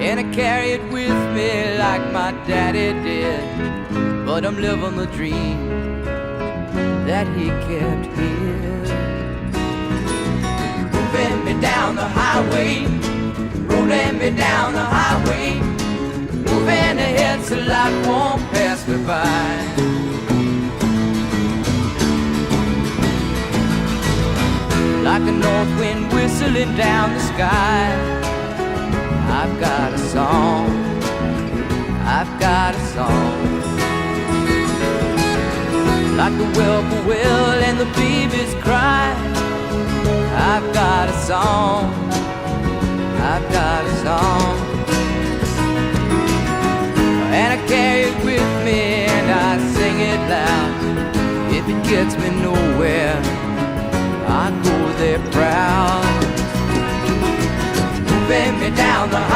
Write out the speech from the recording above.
and I carry it with me like my daddy did. But I'm living the dream that he kept here. Moving me down the highway, rolling me down the highway, moving ahead so life won't pass me by. Like a north wind whistling down the sky, I've got a song, I've got a song. Like the whippoorwill and the babies cry, I've got a song, I've got a song. And I carry it with me and I sing it loud. If it gets me nowhere, I go there proud. Moving me down the